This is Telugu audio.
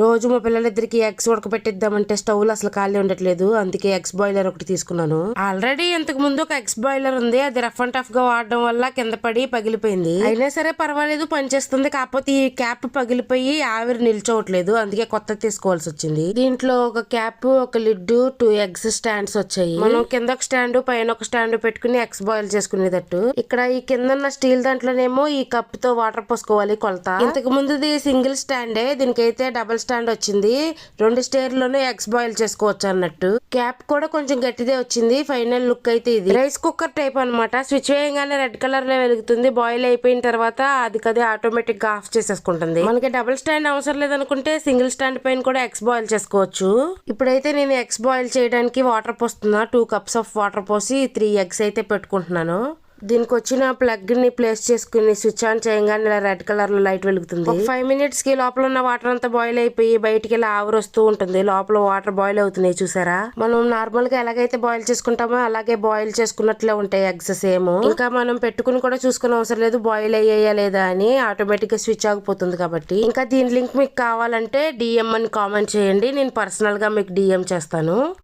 రోజు మా పిల్లలిద్దరికి ఎగ్స్ ఉడకబెట్టిద్దామంటే స్టవ్ అసలు ఖాళీ ఉండట్లేదు. అందుకే ఎగ్స్ బాయిలర్ ఒకటి తీసుకున్నాను. ఆల్రెడీ ఇంతకు ముందు ఒక ఎగ్స్ బాయిలర్ ఉంది. అది రఫ్ అండ్ టఫ్ గా వాడడం వల్ల కింద పడి పగిలిపోయింది. అయినా సరే పర్వాలేదు, పనిచేస్తుంది. కాకపోతే ఈ క్యాప్ పగిలిపోయి ఆవిరి నిల్చోవట్లేదు. అందుకే కొత్త తీసుకోవాల్సి వచ్చింది. దీంట్లో ఒక క్యాప్, ఒక లిడ్, 2 ఎగ్స్ స్టాండ్స్ వచ్చాయి. మనం కింద ఒక స్టాండ్, పైన ఒక స్టాండ్ పెట్టుకుని ఎగ్స్ బాయిల్ చేసుకునేటట్టు. ఇక్కడ ఈ కింద స్టీల్ దాంట్లోనేమో ఈ కప్ తో వాటర్ పోసుకోవాలి కొలత. ఇంతకు ముందుది సింగిల్ స్టాండే, దీనికైతే డబుల్ స్టాండ్ వచ్చింది. 2 స్టేర్లోనే ఎగ్స్ బాయిల్ చేసుకోవచ్చు అన్నట్టు. క్యాప్ కూడా కొంచెం గట్టిదే వచ్చింది. ఫైనల్ లుక్ అయితే ఇది. రైస్ కుక్కర్ టైప్ అనమాట. స్విచ్ వేయగానే రెడ్ కలర్ లో వెలుగుతుంది. బాయిల్ అయిపోయిన తర్వాత అది కదే ఆటోమేటిక్ గా ఆఫ్ చేసేసుకుంటుంది. మనకి డబుల్ స్టాండ్ అవసరం లేదనుకుంటే సింగిల్ స్టాండ్ పైన కూడా ఎగ్స్ బాయిల్ చేసుకోవచ్చు. ఇప్పుడైతే నేను ఎగ్స్ బాయిల్ చేయడానికి వాటర్ పోస్తున్నా. 2 కప్స్ ఆఫ్ వాటర్ పోసి 3 ఎగ్స్ అయితే పెట్టుకుంటున్నాను. దీనికి వచ్చిన ప్లగ్ ని ప్లేస్ చేసుకుని స్విచ్ ఆన్ చేయగానే ఇలా రెడ్ కలర్ లో లైట్ వెలుగుతుంది. 5 మినిట్స్ కి లోపల ఉన్న వాటర్ అంతా బాయిల్ అయిపోయి బయటికి ఇలా ఆవిరి వస్తూ ఉంటుంది. లోపల వాటర్ బాయిల్ అవుతున్నాయి చూసారా. మనం నార్మల్ గా ఎలాగైతే బాయిల్ చేసుకుంటామో అలాగే బాయిల్ చేసుకున్నట్లే ఉంటాయి ఎగ్స్ సేమ్. ఇంకా మనం పెట్టుకుని కూడా చూసుకునే అవసరం లేదు బాయిల్ అయ్యాయా లేదా అని. ఆటోమేటిక్ గా స్విచ్ ఆగిపోతుంది కాబట్టి. ఇంకా దీని లింక్ మీకు కావాలంటే DM అని కామెంట్ చేయండి. నేను పర్సనల్ గా మీకు DM చేస్తాను.